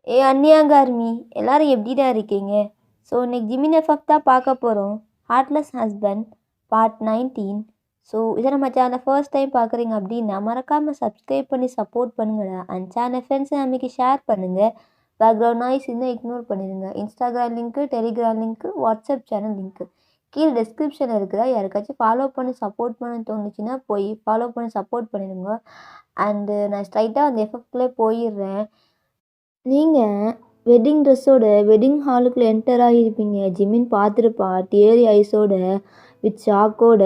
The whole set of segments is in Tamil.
அந்நியாங்கார்மி எல்லாரும் எப்படிடா இருக்கீங்க? ஸோ இன்னைக்கு ஜிமின் எஃப்எஃப் தான் பார்க்க போகிறோம். Heartless husband part 19. ஸோ இதை நம்ம சேனலை ஃபர்ஸ்ட் டைம் பார்க்குறீங்க அப்படின்னா மறக்காமல் சப்ஸ்கிரைப் பண்ணி சப்போர்ட் பண்ணுங்கடா. அண்ட் சேனல் ஃப்ரெண்ட்ஸ் நமக்கு ஷேர் பண்ணுங்கள். பேக்ரவுண்ட் நாய்ஸ் இன்னும் இக்னோர் பண்ணிடுங்க. Instagram link, Telegram link, WhatsApp channel link கீழே டிஸ்கிரிப்ஷனில் இருக்கிற யாருக்காச்சும் ஃபாலோ பண்ணி சப்போர்ட் பண்ண தோணுச்சுன்னா போய் ஃபாலோ பண்ணி சப்போர்ட் பண்ணிடுங்க. அண்டு நான் ஸ்ட்ரைட்டாக அந்த எஃப்எஃப்குள்ளே போயிடுறேன். நீங்கள் வெட்டிங் ட்ரெஸ்ஸோட வெட்டிங் ஹாலுக்குள்ளே என்டர் ஆகியிருப்பீங்க. ஜிமின் பார்த்துருப்பான் டியரி ஐஸோட வித் ஷாக்கோட.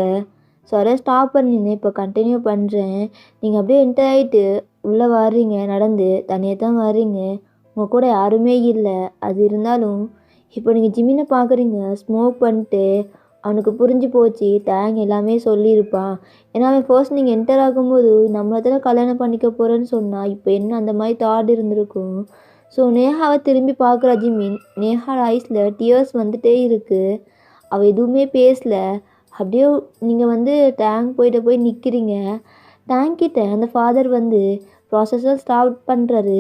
ஸோ அதை ஸ்டாப் பண்ணின்னு இப்போ கண்டினியூ பண்ணுறேன். நீங்கள் அப்படியே என்டர் ஆகிட்டு உள்ளே வர்றீங்க. நடந்து தனியாக தான் வர்றீங்க. உங்கள் கூட யாருமே இல்லை. அது இருந்தாலும் இப்போ நீங்கள் ஜிமினை பார்க்குறீங்க. ஸ்மோக் பண்ணிட்டு அவனுக்கு புரிஞ்சு போச்சு. தேங்க் எல்லாமே சொல்லியிருப்பான். ஏன்னா அவன் ஃபர்ஸ்ட் நீங்கள் என்டர் ஆகும்போது நம்மளை தானே கல்யாணம் பண்ணிக்க போகிறேன்னு சொன்னான். இப்போ என்ன அந்த மாதிரி தாட் இருந்திருக்கும். ஸோ நேஹாவை திரும்பி பார்க்குறா ஜிமின். நேஹா ஐஸில் டியர்ஸ் வந்துட்டே இருக்குது. அவள் எதுவுமே பேசலை. அப்படியே நீங்கள் டேங்க் போய் நிற்கிறீங்க. டேங்க்கிட்ட அந்த ஃபாதர் ப்ராசஸை ஸ்டார்ட் பண்ணுறாரு.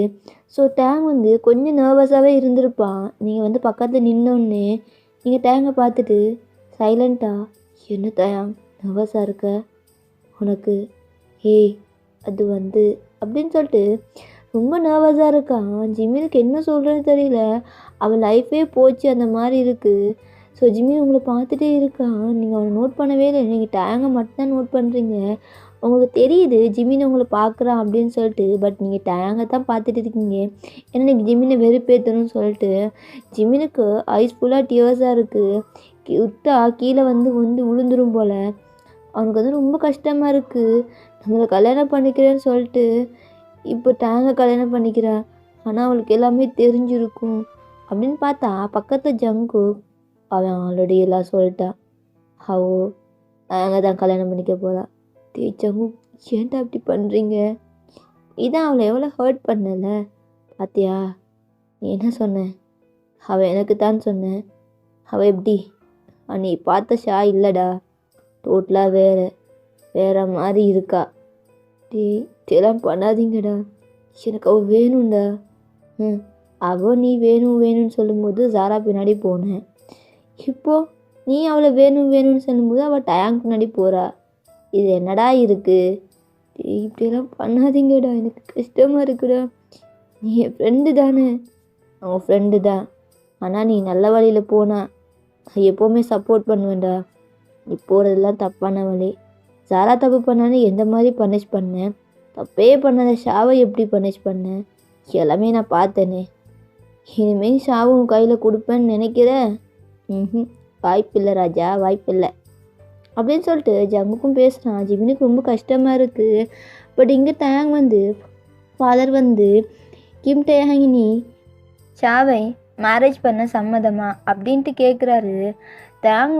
ஸோ டேங்க் கொஞ்சம் நர்வஸாகவே இருந்திருப்பான். நீங்கள் பக்கத்தில் நின்னோடனே நீங்கள் டேங்கை பார்த்துட்டு சைலண்ட்டாக, என்ன டேங் நர்வஸாக இருக்க உனக்கு? ஏய் அது அப்படின்னு சொல்லிட்டு ரொம்ப நர்வஸாக இருக்கான். ஜிமினுக்கு என்ன சொல்கிறேன்னு தெரியல. அவன் லைஃபே போச்சு அந்த மாதிரி இருக்குது. ஸோ ஜிமின் உங்களை பார்த்துட்டே இருக்கான். நீங்கள் அவனை நோட் பண்ணவே இல்லை. நீங்கள் டேங்கை மட்டும்தான் நோட் பண்ணுறீங்க. உங்களுக்கு தெரியுது ஜிமின் உங்களை பார்க்குறான் அப்படின்னு சொல்லிட்டு. பட் நீங்கள் டேங்கை தான் பார்த்துட்டு இருக்கீங்க. ஏன்னா நீங்கள் ஜிமினை வெறுப்பேற்றணும்னு சொல்லிட்டு. ஜிமினுக்கு ஐஸ் ஃபுல்லாக டியர்ஸாக இருக்குது. விட்டா கீழே விழுந்துரும் போல். அவனுக்கு ரொம்ப கஷ்டமாக இருக்குது. நம்மளை கல்யாணம் பண்ணிக்கிறேன்னு சொல்லிட்டு இப்போ டேங்கை கல்யாணம் பண்ணிக்கிறா. ஆனால் அவளுக்கு எல்லாமே தெரிஞ்சிருக்கும் அப்படின்னு பார்த்தா பக்கத்தில் ஜங்கு அவன் ஆல்ரெடி எல்லாம் சொல்லிட்டான். ஹவோ டேங்கை தான் கல்யாணம் பண்ணிக்க போகிறா. ஜங்கு ஏன்டா அப்படி பண்ணுறீங்க? இதான் அவளை எவ்வளோ ஹர்ட் பண்ணலை பார்த்தியா? நீ என்ன சொன்ன? அவள் எனக்கு தான் சொன்னேன். அவள் எப்படி? நீ பார்த்த ஷா இல்லைடா. டோட்டலாக வேறு மாதிரி இருக்கா. இதெல்லாம் பண்ணாதீங்கடா. எனக்கு அவள் வேணும்டா. அவள் நீ வேணும்னு சொல்லும்போது ஜாரா பின்னாடி போனேன். இப்போது நீ அவளை வேணும்னு சொல்லும்போது அவள் டேங்க் பின்னாடி போகிறா. இது என்னடா இருக்குது? இப்படியெல்லாம் பண்ணாதீங்கடா. எனக்கு கஷ்டமாக இருக்குடா. நீ என் ஃப்ரெண்டு தானே? அவன் ஃப்ரெண்டு தான். ஆனால் நீ நல்ல வழியில் போனா எப்போவுமே சப்போர்ட் பண்ணுவேன்டா. நீ போகிறதெல்லாம் தப்பான வழி. ஜாரா தப்பு பண்ணானே எந்த மாதிரி பனிஷ் பண்ணேன்? தப்பே பண்ணாத ஷாவை எப்படி பனிஷ் பண்ணேன்? எல்லாமே நான் பார்த்தேனே. இனிமேல் ஷாவும் கையில் கொடுப்பேன்னு நினைக்கிறேன். வாய்ப்பில்லை ராஜா, வாய்ப்பில்லை அப்படின்னு சொல்லிட்டு ஜங்குக்கும் பேசுகிறான். ஜிமினுக்கு ரொம்ப கஷ்டமாக இருக்குது. பட் இங்கே டேங் ஃபாதர் கிம் டேஹினி ஷாவை மேரேஜ் பண்ண சம்மதமா அப்படின்ட்டு கேட்குறாரு. டேங்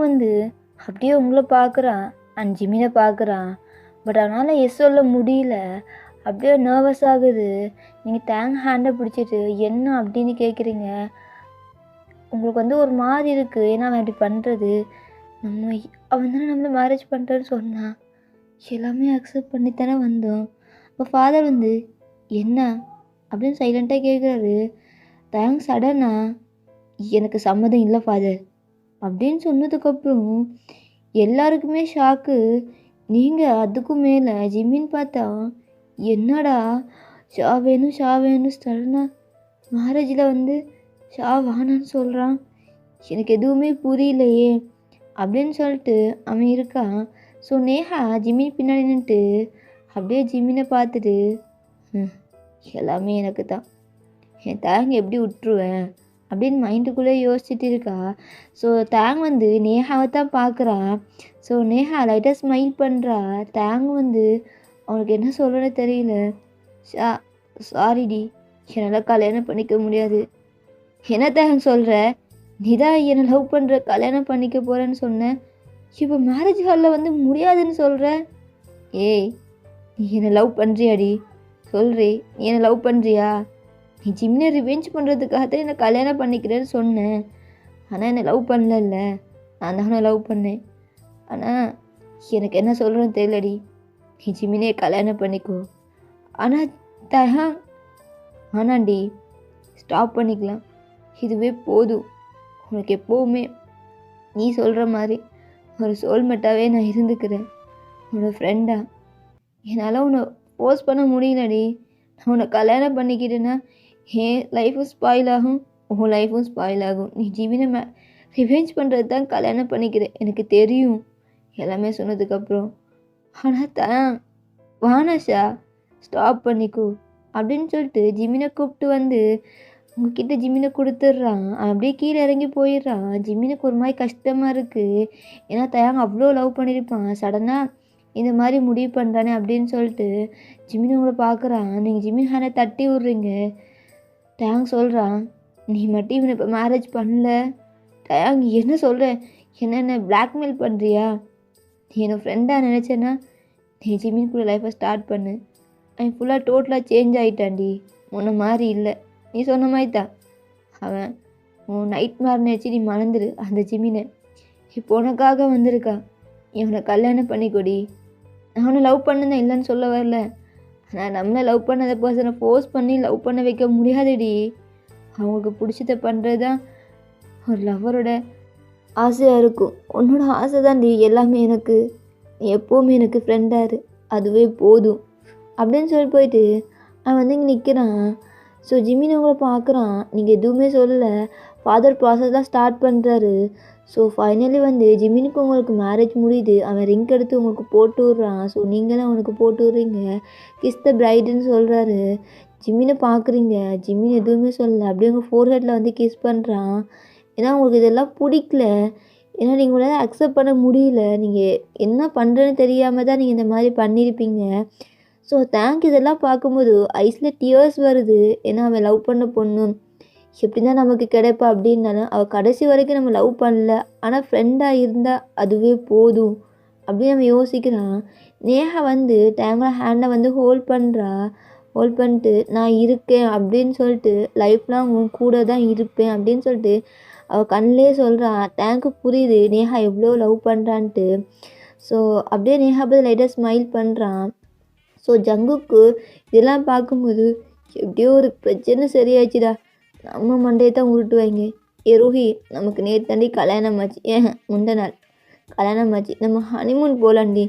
அப்படியே உங்களை பார்க்குறான் அண்ட் ஜிமினை பார்க்குறான். பட் அவனால் எஸ் சொல்ல முடியல. அப்படியே நர்வஸ் ஆகுது. நீங்கள் டேங் ஹேண்டை பிடிச்சிட்டு என்ன அப்படின்னு கேட்குறீங்க. உங்களுக்கு ஒரு மாதிரி இருக்குது. ஏன்னா அவன் அப்படி பண்ணுறது அவன் தானே நம்மளை மேரேஜ் பண்ணுறேன்னு சொன்னான். எல்லாமே அக்செப்ட் பண்ணித்தானே வந்தோம். அப்போ ஃபாதர் என்ன அப்படின்னு சைலண்ட்டாக கேட்குறாரு. டேங் சடனா எனக்கு சம்மதம் இல்லை ஃபாதர் அப்படின்னு சொன்னதுக்கப்புறம் எல்லாருக்குமே ஷாக்கு. நீங்கள் அதுக்கும் மேலே ஜிமின் பார்த்தா என்னடா ஷா வேணும் சடனா மேரேஜில் ஷா வானான்னு சொல்கிறான். எனக்கு எதுவுமே புரியலையே அப்படின்னு சொல்லிட்டு அவன் இருக்கான். ஸோ நேஹா ஜிமின் பின்னாடி நின்றுட்டு அப்படியே ஜிமினை பார்த்துட்டு எல்லாமே எனக்கு தான், என் டேங் எப்படி விட்டுருவேன் அப்படின்னு மைண்டுக்குள்ளே யோசிச்சுட்டு இருக்கா. ஸோ டேங் நேஹாவை தான் பார்க்குறா. ஸோ நேஹா லைட்டாக ஸ்மைல் பண்ணுறா. டேங் அவனுக்கு என்ன சொல்கிறேன்னு தெரியல. சாரிடி, என்னால் கல்யாணம் பண்ணிக்க முடியாது. என்ன டேங் சொல்கிற? நீ தான் என்னை லவ் பண்ணுற, கல்யாணம் பண்ணிக்க போகிறேன்னு சொன்னேன். இப்போ மேரேஜ் ஹாலில் முடியாதுன்னு சொல்கிற. ஏய் நீ என்னை லவ் பண்ணுறியாடி? சொல்கிறே, நீ என்னை லவ் பண்ணுறியா? நீ ஜிம்னை ரிவெஞ்ச் பண்ணுறதுக்காக தான் என்னை கல்யாணம் பண்ணிக்கிறேன்னு சொன்னேன். ஆனால் என்னை லவ் பண்ணல. நான் தான் லவ் பண்ணேன். ஆனால் எனக்கு என்ன சொல்கிறேன்னு தெரியலடி. நீ ஜிமினே கல்யாணம் பண்ணிக்கோ. ஆனால் ஆனாண்டி ஸ்டாப் பண்ணிக்கலாம். இதுவே போதும். உனக்கு எப்போவுமே நீ சொல்கிற மாதிரி ஒரு சோல்மேட்டாகவே நான் இருந்துக்கிறேன். உன்னோட ஃப்ரெண்டா என்னால் உன்னை ஃபோர்ஸ் பண்ண முடியலடி. நான் உன்னை கல்யாணம் பண்ணிக்கிட்டேன்னா என் லைஃப்பும் ஸ்பாயில் ஆகும், உன் லைஃப்பும் ஸ்பாயில் ஆகும். நீ ஜிவினை ரிவெஞ்ச் பண்ணுறது தான் கல்யாணம் பண்ணிக்கிறேன், எனக்கு தெரியும் எல்லாமே சொன்னதுக்கப்புறம். ஆனால் வானாஷா ஸ்டாப் பண்ணிக்கோ அப்படின்னு சொல்லிட்டு ஜிமினை கூப்பிட்டு வந்து உங்ககிட்ட ஜிமினை கொடுத்துட்றான். அப்படியே கீழே இறங்கி போயிடுறான். ஜிமினுக்கு ஒரு மாதிரி கஷ்டமாக இருக்குது. ஏன்னா தயாங்க அவ்வளோ லவ் பண்ணியிருப்பான். சடனாக இந்த மாதிரி முடிவு பண்ணுறானே அப்படின்னு சொல்லிட்டு ஜிமின் உங்களை பார்க்குறான். நீங்கள் ஜிமின் ஹேனை தட்டி விட்றீங்க. டேங் சொல்கிறான், நீ மட்டும் இவனை இப்போ மேரேஜ் பண்ணல. டேங் என்ன சொல்கிற, என்ன பிளாக்மெயில் பண்ணுறியா? நீ என்னை ஃப்ரெண்டாக நினச்சேன்னா நீ ஜிமின் கூட லைஃப்பை ஸ்டார்ட் பண்ணு. அவன் ஃபுல்லாக டோட்டலாக சேஞ்ச் ஆகிட்டான்டி, உன்ன மாதிரி இல்லை. நீ சொன்ன மாதிரி தான் அவன் உன் நைட் மேர் நினச்சி நீ மறந்துடு அந்த ஜிமினை. இப்போ உனக்காக வந்திருக்கா. இவனை கல்யாணம் பண்ணிக்கொடி. நான் அவனை லவ் பண்ணதான் இல்லைன்னு சொல்ல வரல. ஆனால் நம்மளை லவ் பண்ணத பர்சனை ஃபோர்ஸ் பண்ணி லவ் பண்ண வைக்க முடியாதுடி. அவங்களுக்கு பிடிச்சதை பண்ணுறது தான் ஒரு லவ்வரோட ஆசையாக இருக்கும். உன்னோட ஆசை தான்டி எல்லாமே. எனக்கு நீ எப்போவுமே எனக்கு ஃப்ரெண்டாக இரு, அதுவே போதும் அப்படின்னு சொல்லி போயிட்டு அவன் வந்து இங்கே நிற்கிறான். ஸோ ஜிமின் உங்களை பார்க்குறான். நீங்கள் எதுவுமே சொல்லலை. ஃபாதர் ப்ராசஸ் தான் ஸ்டார்ட் பண்ணுறாரு. ஸோ ஃபைனலி வந்து ஜிமினுக்கு உங்களுக்கு மேரேஜ் முடியுது. அவன் ரிங் எடுத்து உங்களுக்கு போட்டு விட்றான். ஸோ நீங்களும் அவனுக்கு போட்டு விட்றீங்க. கிஸ் த பிரைடுன்னு சொல்கிறாரு. ஜிமினை பார்க்குறீங்க. ஜிமின் எதுவுமே சொல்லலை. அப்படியே உங்கள் ஃபோர்ஹெட்டில் வந்து கிஸ் பண்ணுறான். ஏன்னா உங்களுக்கு இதெல்லாம் பிடிக்கல. ஏன்னா நீங்கள் உங்களால் அக்செப்ட் பண்ண முடியல. நீங்கள் என்ன பண்ணுறேன்னு தெரியாமல் தான் நீங்கள் இந்த மாதிரி பண்ணியிருப்பீங்க. ஸோ தேங்க் இதெல்லாம் பார்க்கும்போது ஐஸில் டியர்ஸ் வருது. ஏன்னா அவன் லவ் பண்ண பொண்ணு எப்படி தான் நமக்கு கிடைப்பா அப்படின்னாலும் அவள் கடைசி வரைக்கும் நம்ம லவ் பண்ணல, ஆனால் ஃப்ரெண்டாக இருந்தால் அதுவே போதும் அப்படின்னு நம்ம யோசிக்கிறான். நேஹா வந்து டேங்கோட ஹேண்டை வந்து ஹோல்ட் பண்ணுறா. ஹோல்ட் பண்ணிட்டு நான் இருக்கேன் அப்படின்னு சொல்லிட்டு லைஃப் லாங் உன் கூட தான் இருப்பேன் அப்படின்னு சொல்லிட்டு அவள் கண்ணிலே சொல்கிறான். டேங்க்கு புரியுது நேஹா எவ்வளோ லவ் பண்ணுறான்ட்டு. ஸோ அப்படியே நேஹா போய் லைட்டாக ஸ்மைல் பண்ணுறான். ஸோ ஜங்குக்கு இதெல்லாம் பார்க்கும்போது எப்படியோ ஒரு பிரச்சனை சரியாச்சுடா, நம்ம மண்டையை தான் உருட்டுவாங்க. ரோஹி நமக்கு நேற்றாண்டி கல்யாணம் ஆச்சு, முந்த நாள் கல்யாணம் ஆச்சு, நம்ம ஹனிமூன் போகலாண்டி,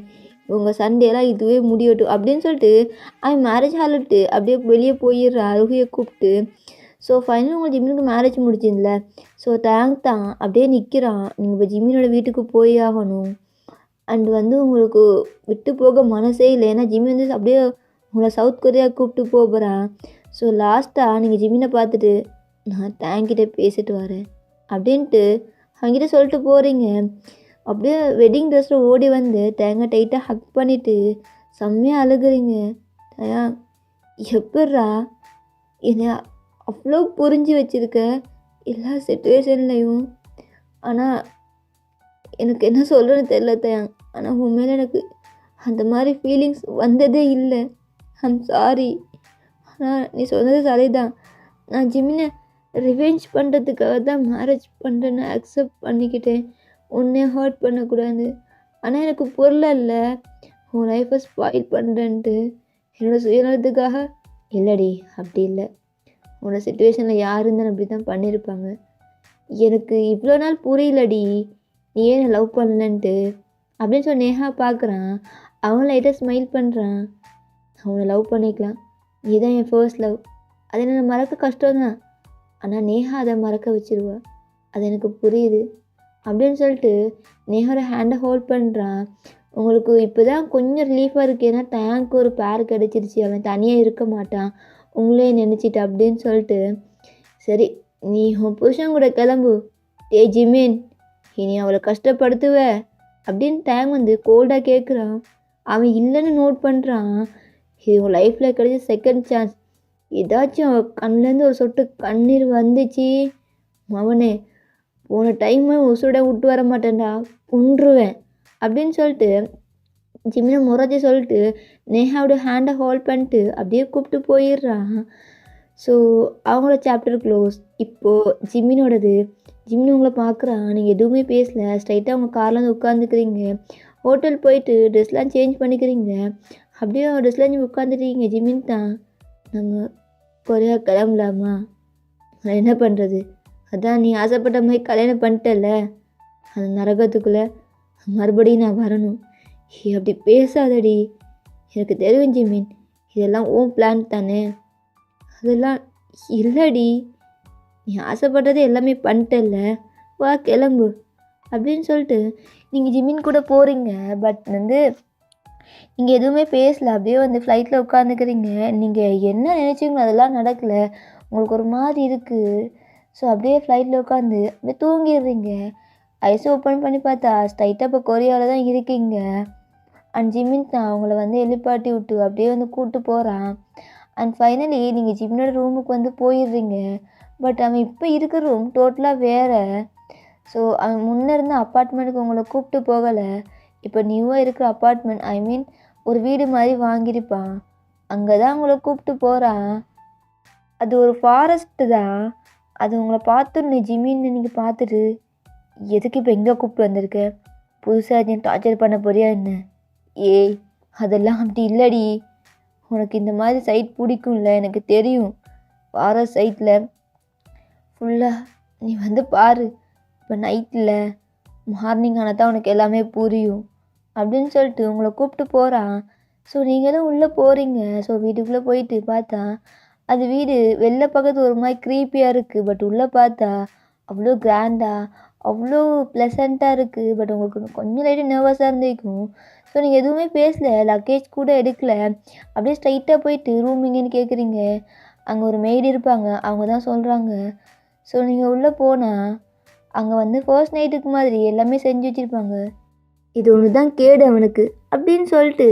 உங்கள் சண்டேலாம் இதுவே முடியட்டும் அப்படின்னு சொல்லிட்டு அவன் மேரேஜ் ஹால் விட்டு அப்படியே வெளியே போயிடுறா ரோஹியை கூப்பிட்டு. ஸோ ஃபைனலி உங்கள் ஜிம்மினுக்கு மேரேஜ் முடிச்சிருந்துல. ஸோ தேங்க் தான் அப்படியே நிற்கிறான். நீங்கள் இப்போ ஜிம்மினோட வீட்டுக்கு போய் ஆகணும். அண்ட் வந்து உங்களுக்கு விட்டு போக மனசே இல்லை. ஏன்னா ஜிம்மி வந்து அப்படியே உங்களை சவுத் கொரியா கூப்பிட்டு போகிறான். ஸோ லாஸ்ட்டாக நீங்கள் ஜிம்மினை பார்த்துட்டு நான் தேங்க்கிட்ட பேசிட்டு வரேன் அப்படின்ட்டு அவங்ககிட்ட சொல்லிட்டு போகிறீங்க. அப்படியே வெட்டிங் ட்ரெஸ்ஸில் ஓடி வந்து தேங்காய் டைட்டாக ஹக் பண்ணிவிட்டு செம்மையாக அழுகுறீங்க. தயா எப்பட்றா என்னை அவ்வளோ புரிஞ்சு வச்சுருக்க எல்லா சிச்சுவேஷன்லையும். ஆனால் எனக்கு என்ன சொல்கிறேன்னு தெரில தயாங். ஆனால் உண்மையில எனக்கு அந்த மாதிரி ஃபீலிங்ஸ் வந்ததே இல்லை. I'm sorry. ஆனால் நீ சொன்னது சரிதான். நான் ஜிம்மினை ரிவெஞ்ச் பண்ணுறதுக்காக தான் மேரேஜ் பண்ணுறேன்னு அக்செப்ட் பண்ணிக்கிட்டேன். உன்னை ஹர்ட் பண்ணக்கூடாது. ஆனால் எனக்கு பொருளை இல்லை உன் லைஃப்பை ஸ்பாயில் பண்ணுறேன்ட்டு என்னோடய சுயநலத்துக்காக இல்லைடி. அப்படி இல்லை. உன்னோட சுச்சுவேஷனில் யார் இருந்தாலும் அப்படி தான் பண்ணியிருப்பாங்க. எனக்கு இவ்வளோ நாள் புரியலடி நீ ஏன் லவ் பண்ணலன்ட்டு அப்படின்னு சொல்லி நேஹா பார்க்குறான். அவன் லைட்டாக ஸ்மைல் பண்ணுறான். அவனை லவ் பண்ணிக்கலாம், நீ தான் என் ஃபர்ஸ்ட் லவ். அதை எனக்கு மறக்க கஷ்டம் தான். ஆனால் நேஹா அதை மறக்க வச்சிருவா, அது எனக்கு புரியுது அப்படின்னு சொல்லிட்டு நேஹாவோட ஹேண்டை ஹோல்ட் பண்ணுறான். உங்களுக்கு இப்போ தான் கொஞ்சம் ரிலீஃபாக இருக்குது. ஏன்னா டேங்க்கு ஒரு பேர் கிடச்சிருச்சு, அவன் தனியாக இருக்க மாட்டான் உங்களே நினச்சிட்டு அப்படின்னு சொல்லிட்டு. சரி நீ உன் புருஷன் கூட கிளம்பு. ஜிமின் இனி அவளை கஷ்டப்படுத்துவ அப்படின்னு டேங் வந்து கோல்டாக கேட்குறான். அவன் இல்லைன்னு நோட் பண்ணுறான். இது உன் லைஃப்பில் கிடைச்ச செகண்ட் சான்ஸ். ஏதாச்சும் அவள் கண்ணிலேருந்து ஒரு சொட்டு கண்ணீர் வந்துச்சு அவனே போன டைமு உசுட விட்டு வர மாட்டேன்டா, கொன்றுவேன் அப்படின்னு சொல்லிட்டு ஜிம்மினை முறைச்சி சொல்லிட்டு நேஹாவோட ஹேண்டை ஹோல்ட் பண்ணிட்டு அப்படியே கூப்பிட்டு போயிடுறான். ஸோ அவங்களோட சாப்டர் க்ளோஸ். இப்போது ஜிம்மினோடது. ஜிம்மினி உங்களை பார்க்குறான். நீங்கள் எதுவுமே பேசலை. ஸ்ட்ரைட்டாக அவங்க காரில் வந்து உட்காந்துக்கிறீங்க. ஹோட்டல் போயிட்டு ட்ரெஸ்லாம் சேஞ்ச் பண்ணிக்கிறீங்க. அப்படியே ட்ரெஸ்லாம் நீ உட்காந்துட்டீங்க. ஜிம்மின் தான் நம்ம கொரியா கிளம்பலாமா நான் என்ன பண்ணுறது? அதான் நீ ஆசைப்பட்ட மாதிரி கல்யாணம் பண்ணிட்டல, அந்த நரகத்துக்குள்ளே மறுபடியும் நான் வரணும். அப்படி பேசாதடி. எனக்கு தெரியும் ஜிமின், இதெல்லாம் ஓன் பிளான் தானே. அதெல்லாம் இல்லடி, நீ ஆசைப்பட்டது எல்லாமே பண்ணிட்டல, வா கிளம்பு அப்படின்னு சொல்லிட்டு நீங்கள் ஜிமின் கூட போகிறீங்க. பட் நீங்கள் எதுவுமே பேசலை, அப்படியே ஃப்ளைட்டில் உட்காந்துக்கிறீங்க. நீங்கள் என்ன நினச்சிங்களோ அதெல்லாம் நடக்கலை, உங்களுக்கு ஒரு மாதிரி இருக்குது. ஸோ அப்படியே ஃப்ளைட்டில் உட்காந்து அப்படியே தூங்கிடுறீங்க. ஐஸ் ஓப்பன் பண்ணி பார்த்தா ஸ்ட்ரைட்டாக இப்போ கொரியாவில் தான் இருக்கீங்க. அண்ட் ஜிமின் தான் அவங்கள எழுப்பாட்டி விட்டு அப்படியே கூப்பிட்டு போகிறான். அண்ட் ஃபைனலி நீங்கள் ஜிமினோட ரூமுக்கு போயிடுறீங்க. பட் அவன் இப்போ இருக்கிற ரூம் டோட்டலாக வேறு. ஸோ அவன் முன்னே இருந்த அப்பார்ட்மெண்ட்டுக்கு உங்களை கூப்பிட்டு போகலை. இப்போ நியூவாக இருக்கிற அப்பார்ட்மெண்ட், ஐ மீன் ஒரு வீடு மாதிரி வாங்கியிருப்பான், அங்கே தான் உங்களை கூப்பிட்டு போகிறான். அது ஒரு ஃபாரஸ்ட்டு தான். அது உங்களை பார்த்துன்னு ஜிமின்னு நீங்கள் பார்த்துட்டு, எதுக்கு இப்போ எங்கே கூப்பிட்டு வந்திருக்க? புதுசாக டார்ச்சர் பண்ண போறியா என்ன? ஏய், அதெல்லாம் அப்படி இல்லடி. உனக்கு இந்த மாதிரி சைட் பிடிக்கும்ல, எனக்கு தெரியும். ஃபாரஸ்ட் சைட்டில் ஃபுல்லாக நீ பாரு. இப்போ நைட்டில் மார்னிங் ஆனால் தான் உனக்கு எல்லாமே புரியும் அப்படின்னு சொல்லிட்டு உங்களை கூப்பிட்டு போகிறான். ஸோ நீங்களும் உள்ளே போகிறீங்க. ஸோ வீட்டுக்குள்ளே போயிட்டு பார்த்தா அது வீடு வெளில பக்கத்து ஒரு மாதிரி க்ரீப்பியாக இருக்குது. பட் உள்ளே பார்த்தா அவ்வளோ கிராண்டாக, அவ்வளோ ப்ளசண்ட்டாக இருக்குது. பட் உங்களுக்கு கொஞ்சம் லைட்டாக நர்வஸாக இருந்திருக்கும். ஸோ நீங்கள் எதுவுமே பேசலை, லக்கேஜ் கூட எடுக்கலை. அப்படியே ஸ்ட்ரைட்டாக போயிட்டு ரூம் எங்கேன்னு கேட்குறீங்க. அங்கே ஒரு மெய்டு இருப்பாங்க, அவங்க தான் சொல்கிறாங்க. ஸோ நீங்கள் உள்ளே போனால் அங்கே ஃபர்ஸ்ட் நைட்டுக்கு மாதிரி எல்லாமே செஞ்சு வச்சுருப்பாங்க. இது ஒன்று தான் கேடு அவனுக்கு அப்படின்னு சொல்லிட்டு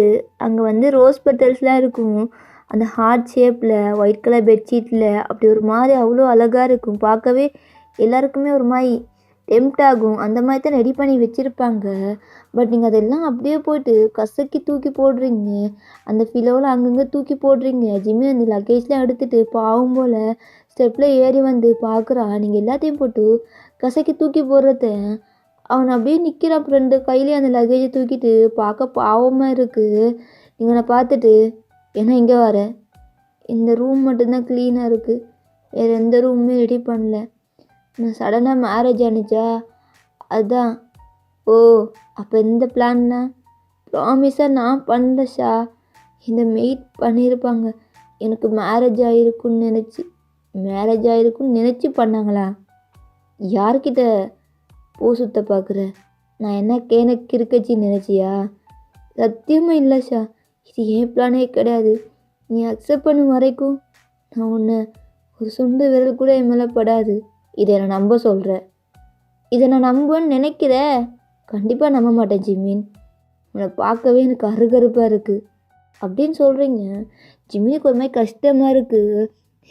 அங்கே ரோஸ் பெட்டல்ஸ்லாம் இருக்கும். அந்த ஹார்ட் ஷேப்பில் ஒயிட் கலர் பெட்ஷீட்டில் அப்படி ஒரு மாதிரி அவ்வளோ அழகாக இருக்கும். பார்க்கவே எல்லாருக்குமே ஒரு மாதிரி டெம்ப்ட் ஆகும். அந்த மாதிரி தான் ரெடி பண்ணி வச்சுருப்பாங்க. பட் நீங்கள் அதெல்லாம் அப்படியே போய்ட்டு கசக்கி தூக்கி போடுறீங்க. அந்த ஃபிலோவில் அங்கங்கே தூக்கி போடுறீங்க. ஜிம்மி அந்த லக்கேஜ்லாம் எடுத்துகிட்டு பாவம் போல் ஸ்டெப்பில் ஏறி பார்க்குறான். நீங்கள் எல்லாத்தையும் போட்டு கசக்கி தூக்கி போடுறத அவன் அப்படியே நிற்கிறான். 2 கையிலேயே அந்த லக்கேஜை தூக்கிட்டு பார்க்க பாவமாக இருக்குது. நீங்கள் அவனை பார்த்துட்டு, ஏன்னா இங்கே வர இந்த ரூம் மட்டும்தான் க்ளீனாக இருக்குது, வேறு எந்த ரூமுமே ரெடி பண்ணல. நான் சடனாக மேரேஜ் ஆனிச்சா அதுதான். ஓ, அப்போ எந்த பிளான்னா? ப்ராமிஸாக நான் பண்ணல ஷா, இந்த மெய்ட் பண்ணியிருப்பாங்க. எனக்கு மேரேஜ் ஆகிருக்குன்னு நினச்சி பண்ணாங்களா? யார்கிட்ட பூ சுத்த பார்க்குற? நான் என்ன எனக்கு இருக்கச்சி நினச்சியா? சத்தியமாக இல்லை ஷா, இது ஏன் பிளானே கிடையாது. நீ அக்செப்ட் பண்ணும் வரைக்கும் நான் உன்னை ஒரு சொந்த விரல் கூட என் மேலே படாது. இதை நான் நம்ப சொல்கிறேன். இதை நான் நம்புவேன்னு நினைக்கிற? கண்டிப்பாக நம்ப மாட்டேன் ஜிமின். உன்னை பார்க்கவே எனக்கு அருகருப்பாக இருக்குது அப்படின்னு சொல்கிறீங்க. ஜிமினுக்கு ஒரு மாதிரி கஷ்டமாக இருக்குது.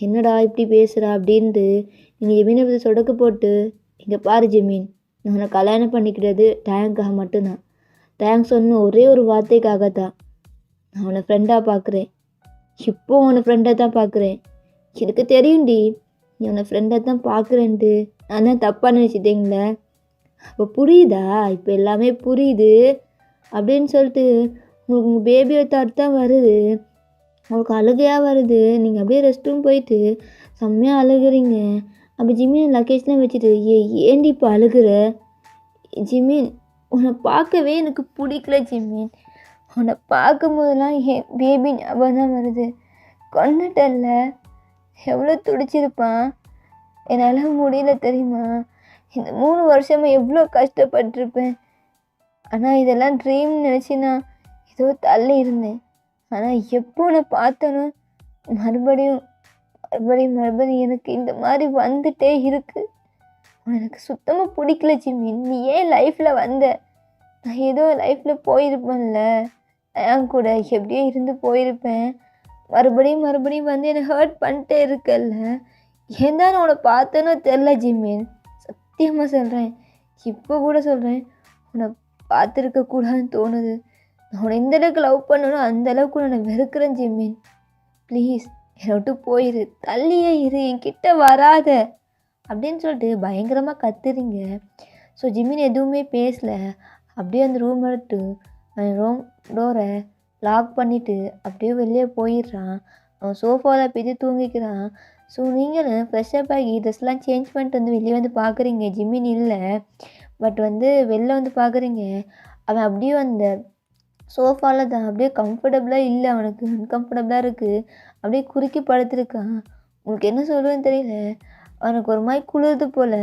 என்னடா இப்படி பேசுகிறா அப்படின்ட்டு நீங்கள் ஜிமினை பற்றி சொடக்கு போட்டு, இங்கே பாரு ஜிமின், நான் உன்னை கல்யாணம் பண்ணிக்கிறது டேங்காக மட்டும்தான். தேங்க்ஸ் சொன்ன ஒரே ஒரு வார்த்தைக்காக தான் நான் உன்னை ஃப்ரெண்டாக பார்க்குறேன். இப்போ உன்னை ஃப்ரெண்டாக தான் பார்க்குறேன். எனக்கு தெரியும்டி நீ உன்னை ஃப்ரெண்டாக தான் பார்க்குறேன்ட்டு. நான் தான் தப்பாக நினச்சிட்டேங்களே. அப்போ புரியுதா? இப்போ எல்லாமே புரியுது அப்படின்னு சொல்லிட்டு உங்களுக்கு உங்கள் பேபியை தாட் தான் வருது. உங்களுக்கு அழுகையாக வருது. நீங்கள் அப்படியே ரெஸ்ட் ரூம் போயிட்டு செம்மையாக அழுகுறீங்க. அப்போ ஜிமின் லக்கேஜ்லாம் வச்சுட்டு, ஏண்டி இப்போ அழுகுற? ஜிமின், உன்னை பார்க்கவே எனக்கு பிடிக்கல ஜிமின். உன்னை பார்க்கும்போதெல்லாம் என் பேபி ஞாபகம் தான் வருது. கொண்டுட்டல்ல, எவ்வளோ துடிச்சிருப்பான். என்னால் முடியல தெரியுமா? இந்த 3 வருஷமாக எவ்வளோ கஷ்டப்பட்டிருப்பேன். ஆனால் இதெல்லாம் ட்ரீம் நினச்சி நான் ஏதோ தள்ளி இருந்தேன். ஆனால் எப்போ நான் பார்த்தனோ மறுபடியும் எனக்கு இந்த மாதிரி வந்துட்டே இருக்குது. எனக்கு சுத்தமாக பிடிக்கல ஜிமின். நீ ஏன் லைஃப்பில் வந்த? நான் ஏதோ லைஃப்பில் போயிருப்பேன்ல, என் கூட எப்படியோ இருந்து போயிருப்பேன். மறுபடியும் என்னை ஹர்ட் பண்ணிட்டே இருக்கல்ல. ஏன் தான் நான் உன்னை பார்த்தேனோ தெரில ஜிமின். சத்தியமாக சொல்கிறேன், இப்போ கூட சொல்கிறேன், உன்னை பார்த்துருக்கக்கூடாதுன்னு தோணுது. நான் உன்னை எந்தளவுக்கு லவ் பண்ணணும் அந்தளவுக்கு நான் வெறுக்கிறேன் ஜிமின். ப்ளீஸ் என்னை விட்டு போயிரு, தள்ளியே இரு, என்கிட்ட வராத அப்படின்னு சொல்லிட்டு பயங்கரமாக கத்துறீங்க. ஸோ ஜிமின் எதுவுமே பேசலை. அப்படியே அந்த ரூம் எடுத்து அந்த ரூம் டோரை லாக் பண்ணிவிட்டு அப்படியே வெளியே போயிடுறான். அவன் சோஃபாவில் போய்ட்டு தூங்கிக்கிறான். ஸோ நீங்களும் ஃப்ரெஷ்ஷப் ஆகி ட்ரெஸ்லாம் சேஞ்ச் பண்ணிட்டு வந்து வெளியே வந்து பார்க்குறீங்க, ஜிமின் இல்லை. பட் வந்து வெளில வந்து பார்க்குறீங்க, அவன் அப்படியே அந்த சோஃபாவில் தான் அப்படியே கம்ஃபர்டபுளாக இல்லை, அவனுக்கு அன்கம்ஃபர்டபுளாக இருக்குது. அப்படியே குறுக்கி படுத்துருக்கான். உங்களுக்கு என்ன சொல்கிறதுன்னு தெரியல. அவனுக்கு ஒரு மாதிரி குளிருது போல்.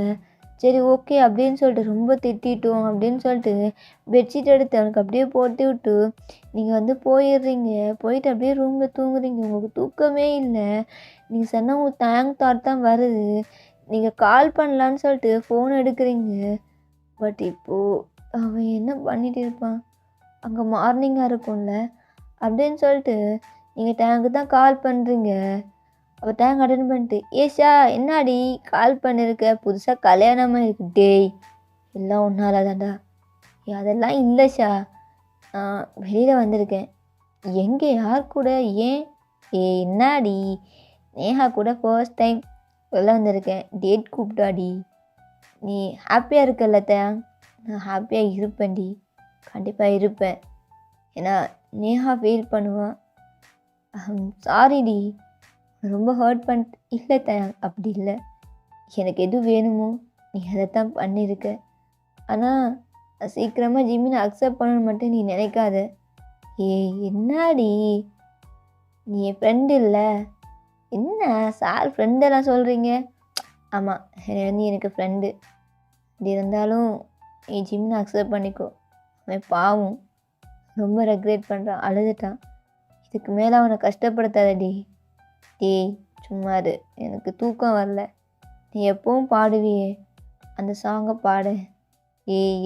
சரி ஓகே அப்படின்னு சொல்லிட்டு ரொம்ப திட்டிட்டோம் அப்படின்னு சொல்லிட்டு பெட்ஷீட் எடுத்து அவனுக்கு அப்படியே போட்டு விட்டு நீங்கள் வந்து போயிடுறீங்க. போயிட்டு அப்படியே ரூமில் தூங்குறீங்க. உங்களுக்கு தூக்கமே இல்லை. நீங்கள் சொன்னால் உங்களுக்கு தாட் தான் வருது. நீங்கள் கால் பண்ணலான்னு சொல்லிட்டு ஃபோன் எடுக்கிறீங்க. பட் இப்போது அவன் என்ன பண்ணிகிட்டு இருப்பான், அங்கே மார்னிங்காக இருக்கும்ல அப்படின்னு சொல்லிட்டு நீங்கள் டேங்க்கு தான் கால் பண்ணுறீங்க. அப்போ டேங்க் அட்டன் பண்ணிட்டு, ஏஷா என்னாடி கால் பண்ணியிருக்க, புதுசாக கல்யாணமாக இருக்கு. டேய் எல்லாம் ஒன்றால தான்டா. அதெல்லாம் இல்லை ஷா, நான் வெளியில் வந்திருக்கேன். எங்கே, யார் கூட, ஏன்? என்னாடி, நேஹா கூட ஃபர்ஸ்ட் டைம் வெளில வந்திருக்கேன், டேட் கூப்பிட்டாடி. நீ ஹாப்பியாக இருக்கல்ல தேங்? நான் ஹாப்பியாக இருப்பேன்டி, கண்டிப்பாக இருப்பேன். ஏன்னா நேஹா ஃபீல் பண்ணுவான். சாரிடி, ரொம்ப ஹர்ட் பண்ணிட்டு. இல்லை தேங், அப்படி இல்லை. எனக்கு எது வேணுமோ நீ அதை தான் பண்ணியிருக்க. ஆனால் சீக்கிரமாக ஜிமினை அக்செப்ட் பண்ணணும்னு மட்டும் நீ நினைக்காத. என்னாடி, நீ என் ஃப்ரெண்டு இல்லை? என்ன சார் ஃப்ரெண்டெல்லாம் சொல்கிறீங்க? ஆமாம், நீ எனக்கு ஃப்ரெண்டு. இப்படி இருந்தாலும் நீ ஜிமினை அக்செப்ட் பண்ணிக்கோ. அவன் பாவம், ரொம்ப ரெக்ரெட் பண்ணுறான், அழுதுட்டான். இதுக்கு மேலே அவனை கஷ்டப்படுத்தாதடி. டேய் சும்மாரு, எனக்கு தூக்கம் வரல. நீ எப்பவும் பாடுவியே அந்த சாங்கை பாடு.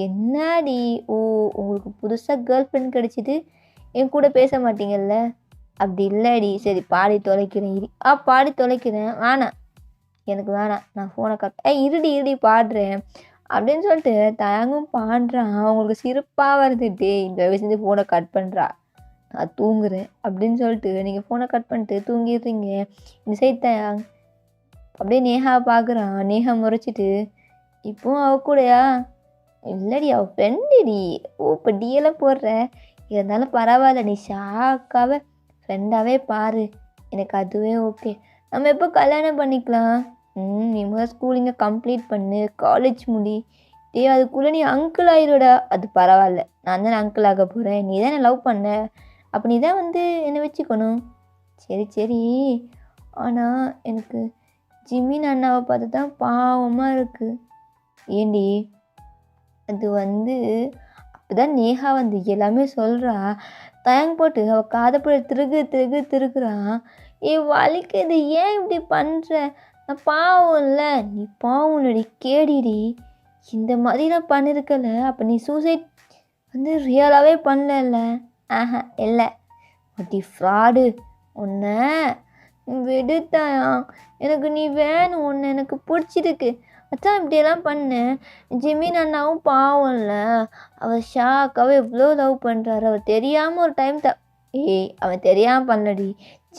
என்னாடி, ஓ உங்களுக்கு புதுசாக கேர்ள் ஃப்ரெண்ட் கிடச்சிட்டு என் கூட பேச மாட்டீங்கல்ல? அப்படி இல்லைடி. சரி பாடி தொலைக்கிறேன், இரு. பாடி தொலைக்கிறேன். வேணாம், எனக்கு வேணாம், நான் ஃபோனை இருடி பாடுறேன் அப்படின்னு சொல்லிட்டு தயங்கும் பாடுறான். அவங்களுக்கு சிரிப்பாக வருது. இந்த வயசுலேருந்து ஃபோனை கட் பண்ணுறா, நான் தூங்குறேன் அப்படின்னு சொல்லிட்டு நீங்கள் ஃபோனை கட் பண்ணிட்டு தூங்கிடுறீங்க. இந்த சைட் தயாங் அப்படியே நேஹாவை பார்க்குறான். நேஹா முறைச்சிட்டு, இப்போவும் அவ கூடயா? இல்லடி, அவள் ஃப்ரெண்டுடி. இப்போ டியெல்லாம் போடுற, இருந்தாலும் பரவாயில்ல, நீ ஷாக்காவை ஃப்ரெண்டாகவே பாரு, எனக்கு அதுவே ஓகே. நம்ம எப்போ கல்யாணம் பண்ணிக்கலாம்? நீ முதல் ஸ்கூலிங்கை கம்ப்ளீட் பண்ணு, காலேஜ் முடி. அதுக்குள்ளே நீ அங்கிள் ஆயிரோடா. அது பரவாயில்ல, நான் தானே அங்கிள் ஆக போகிறேன், நீ தானே லவ் பண்ண, அப்போ நீ தான் வந்து என்னை வச்சுக்கணும். சரி, ஆனால் எனக்கு ஜிமின் அண்ணாவை பார்த்து தான் பாவமாக இருக்குது. ஏண்டி, அது வந்து அப்போ தான் நேஹா வந்து எல்லாமே சொல்கிறா. தயங்க போட்டு அவள் காதப்பட திருக்குறான். வலிக்குது, ஏன் இப்படி பண்ணுற? நான் பாவம் இல்லை. நீ பாவம் இல்லடி, கேடிடி. இந்த மாதிரிலாம் பண்ணியிருக்கல, அப்போ நீ சூசைட் வந்து ரியலாகவே பண்ணல? இல்லை, அப்படி ஃப்ராடு. உன்னை விடுத்தாயா, எனக்கு நீ வேணும், உன்னை எனக்கு பிடிச்சிருக்கு, அதான் இப்படியெல்லாம் பண்ணேன். ஜிமின் அண்ணாவும் பாவம் இல்லை, அவள் ஷாக்காவை எவ்வளோ லவ் பண்ணுறாரு. அவள் தெரியாமல் ஒரு டைம் அவன் தெரியாமல் பண்ணலடி.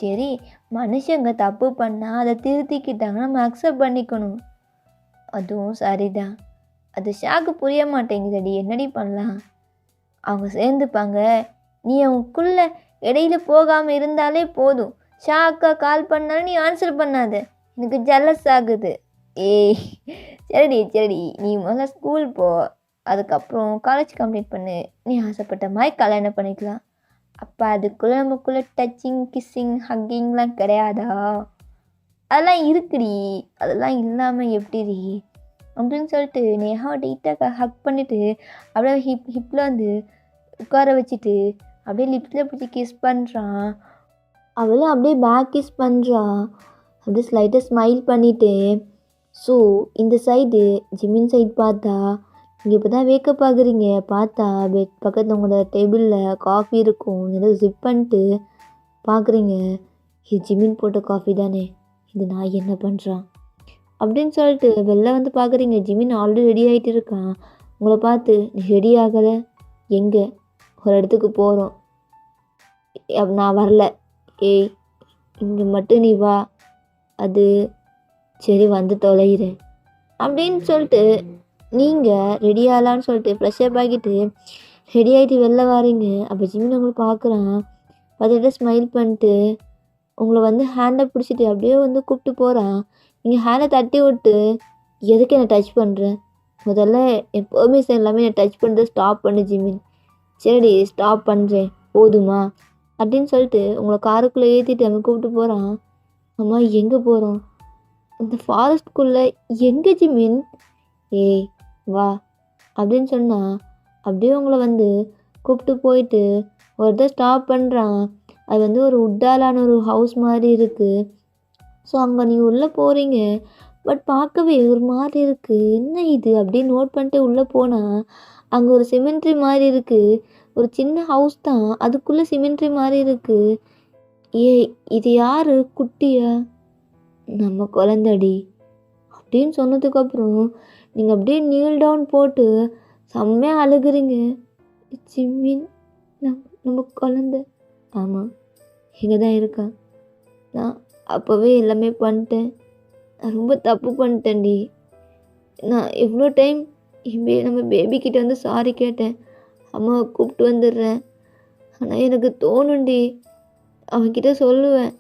சரி, மனுஷங்க தப்பு பண்ணால் அதை திருத்திக்கிட்டாங்கன்னா நம்ம அக்செப்ட் பண்ணிக்கணும். அதுவும் சரிதான். அது ஷாக்கு புரிய மாட்டேங்குதடி, என்னடி பண்ணலாம்? அவங்க சேர்ந்துப்பாங்க, நீ அவங்களுக்குள்ள இடையில போகாமல் இருந்தாலே போதும். ஷாக்கா கால் பண்ணாலும் நீ ஆன்சர் பண்ணாத, எனக்கு ஜெலஸ் ஆகுது. சரிடி, நீ முதல்ல ஸ்கூல் போ, அதுக்கப்புறம் காலேஜ் கம்ப்ளீட் பண்ணு. நீ ஆசைப்பட்ட மாதிரி கல்யாணம் பண்ணிக்கலாம். அப்போ அதுக்குள்ளே நமக்குள்ளே டச்சிங், கிஸ்ஸிங், ஹக்கிங்லாம் கிடையாதா? அதெல்லாம் இருக்குடி, அதெல்லாம் இல்லாமல் எப்படிடி அப்படின்னு சொல்லிட்டு நேஹா டீட்டாக ஹக் பண்ணிவிட்டு அப்படியே ஹிப்பில் வந்து உட்கார வச்சுட்டு அப்படியே லிப்ஸில் பிடிச்சி கிஸ் பண்ணுறான். அவளும் அப்படியே பேக் கிஸ் பண்ணுறான். அப்படியே ஸ்லைட்டாக ஸ்மைல் பண்ணிவிட்டு. ஸோ இந்த சைடு ஜிமின் சைடு பார்த்தா நீங்கள் இப்போ தான் வேக்கப் ஆகுறீங்க. பார்த்தா பெட் பக்கத்தில் உங்களோட டேபிளில் காஃபி இருக்கும். ஏதோ ஜிப் பண்ணிட்டு பார்க்குறீங்க, இது ஜிமின் போட்ட காஃபி தானே, இது நான் என்ன பண்ணுறான் அப்படின்னு சொல்லிட்டு வெளில வந்து பார்க்குறீங்க. ஜிமின் ஆல்ரெடி ரெடி ஆகிட்டு இருக்கான். உங்களை பார்த்து, நீ ரெடி ஆகலை? எங்கே? ஒரு இடத்துக்கு போகிறோம். நான் வரல. இங்கே மட்டும் நீ வா. அது சரி, வந்து தொலைகிறேன் அப்படின்னு சொல்லிட்டு நீங்கள் ரெடி ஆகலான்னு சொல்லிட்டு ஃப்ரெஷ்ஷப் ஆகிட்டு ரெடி ஆகிட்டு வெளில வாரீங்க. அப்போ ஜிமின் உங்களை பார்க்குறான். பார்த்துட்டு ஸ்மைல் பண்ணிட்டு, உங்கள வந்து ஹேண்ட பிடிச்சிட்டு அப்படியே வந்து கூப்பிட்டு போறான். நீங்க ஹேண்ட தட்டி விட்டு, "எதுக்கு என்ன டச் பண்ற? முதல்ல என் பெர்மிஷன் இல்லாம என்ன டச் பண்றத ஸ்டாப் பண்ணு ஜிமின்." "சரிடி ஸ்டாப் பண்றேன். போதுமா?" அப்படின்னு சொல்லிட்டு உங்கள காருக்குள்ள ஏத்திட்டு அவன் கூப்பிட்டு போறான். "அம்மா எங்க போறோம்?" "இந்த ஃபாரஸ்ட்குள்ள." "எங்க ஜிமின்?" "ஏய் வா." அப்படின்னு சொன்னா, அப்படியே உங்கள வந்து கூப்பிட்டு போயிட்டு ஒரு இடத்துல ஸ்டாப் பண்றான். அது வந்து ஒரு வுட்டாலான ஒரு ஹவுஸ் மாரி இருக்கு. ஸோ அங்க நீங்க உள்ள போறீங்க. பட் பார்க்கவே ஒரு மாரி இருக்கு. "என்ன இது?" அப்படின்னு நோட் பண்ணிட்டு உள்ள போனா, அங்க ஒரு சிமெண்ட்ரி மாரி இருக்கு. ஒரு சின்ன ஹவுஸ் தான். அதுக்குள்ள சிமெண்ட்ரி மாரி இருக்கு. "ஏய் இது யாரு? குட்டியா?" "நம்ம குழந்தடி." அப்படின்னு சொன்னதுக்கப்புறம், நீங்க அப்படியே நீல் டவுன் போட்டு செம்மையா அழுகுறீங்க. "ஜிமின் நம்ம நம்ம குழந்த." "ஆமா, இங்க தான் இருக்கா. நான் அப்பவே எல்லாமே பண்ணிட்டேன். நான் ரொம்ப தப்பு பண்ணிட்டேன்டி. நான் எவ்வளோ டைம் நம்ம பேபிக்கிட்ட வந்து சாரி கேட்டேன். அம்மாவை கூப்பிட்டு வந்துடுறேன். ஆனால் எனக்கு தோணும்டி, அவன்கிட்ட சொல்லுவேன்,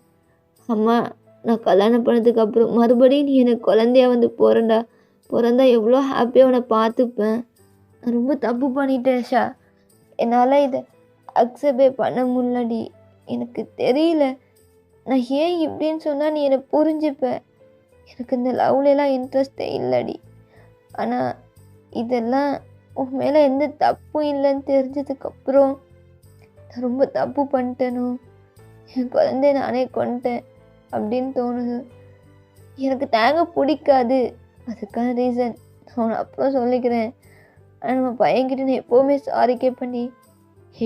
அம்மா நான் கல்யாணம் பண்ணதுக்கப்புறம் மறுபடியும் நீ எனக்கு குழந்தையா வந்து பிறந்தா எவ்வளோ ஹாப்பியாக உன்னை பார்த்துப்பேன். நான் ரொம்ப தப்பு பண்ணிட்டேன் ஷா. என்னால் இதை அக்செப்டே பண்ண முடியலடி. எனக்கு தெரியல. நான் ஏன் இப்படின்னு சொன்னால் நீ என்னை புரிஞ்சுப்ப. எனக்கு இந்த லவ்லலாம் இன்ட்ரெஸ்டே இல்லடி. ஆனால் இதெல்லாம் உன் மேலே எந்த தப்பும் இல்லைன்னு தெரிஞ்சதுக்கப்புறம் நான் ரொம்ப தப்பு பண்ணிட்டேனோ, என் குழந்தைய நானே கொன்ட்டேன் அப்படின்னு தோணுது. எனக்கு தேங்காய் பிடிக்காது. அதுக்கான ரீசன் நான் அப்புறம் சொல்லிக்கிறேன். ஆனால் நம்ம பையன்கிட்ட நான் எப்போவுமே சாரி கேட்பேன்டி.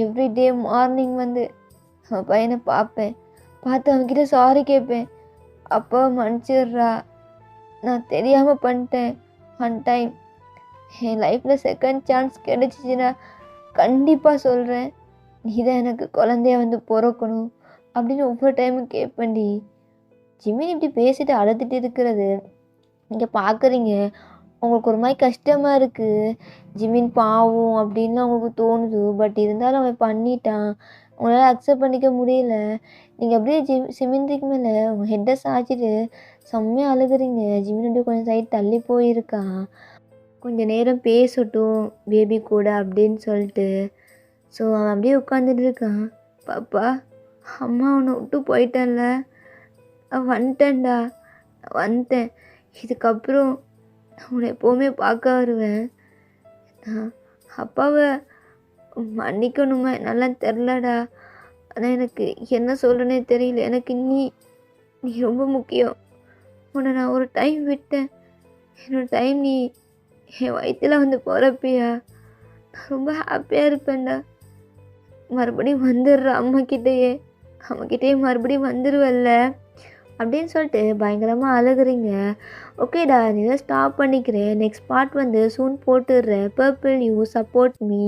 எவ்ரிடே மார்னிங் வந்து நம்ம பையனை பார்ப்பேன். பார்த்து அவன்கிட்ட சாரி கேட்பேன். அப்பா மன்னிச்சிடுறா, நான் தெரியாமல் பண்ணிட்டேன். ஒன் டைம் என் லைஃப்பில் செகண்ட் சான்ஸ் கிடைச்சிச்சின்னா கண்டிப்பாக சொல்கிறேன், நீ தான் எனக்கு குழந்தைய வந்து பிறக்கணும் அப்படின்னு ஒவ்வொரு டைமும் கேட்பேன்டி. ஜிமின் இப்படி பேசிட்டு அழுதுட்டு இருக்கிறது நீங்கள் பார்க்குறீங்க. உங்களுக்கு ஒரு மாதிரி கஷ்டமாக இருக்குது. ஜிமின் பாவம் அப்படின்லாம் உங்களுக்கு தோணுது. பட் இருந்தாலும் அவன் பண்ணிட்டான். உங்களால் அக்செப்ட் பண்ணிக்க முடியல. நீங்கள் அப்படியே சிமின்ரிக்கு மேலே உங்கள் ஹெட்டை சாய்ச்சிட்டு செம்மையாக அழுகுறீங்க. ஜிமின் அப்படியே கொஞ்சம் சைடு தள்ளி போயிருக்கான். கொஞ்சம் நேரம் பேசட்டும் பேபி கூட அப்படின்னு சொல்லிட்டு. ஸோ அவன் அப்படியே உட்காந்துட்டு இருக்கான். பாப்பா, அம்மா உன்னை விட்டு போயிட்டேன்ல, வந்துட்டேன்டா, வந்துட்டேன். இதுக்கப்புறம் நான் உன்னை எப்போவுமே பார்க்க வருவேன். நான் அப்பாவை மன்னிக்கணுமா என்னெல்லாம் தெரிலடா. ஆனால் எனக்கு என்ன சொல்கிறேனே தெரியல. எனக்கு நீ ரொம்ப முக்கியம். உன்னை நான் ஒரு டைம் விட்டேன். என்னோடய டைம் நீ என் வயிற்றில் வந்து பிறப்பியா, நான் ரொம்ப ஹாப்பியாக இருப்பேன்டா. மறுபடியும் வந்துடுற அம்மாக்கிட்டேயே மறுபடியும் வந்துடுவல்ல அப்படின்னு சொல்லிட்டு பயங்கரமாக அழுகுறீங்க. ஓகேடா, நீ தான் ஸ்டாப் பண்ணிக்கிறேன். நெக்ஸ்ட் பார்ட் வந்து சூன் போட்டுடுறேன். Purple you support me.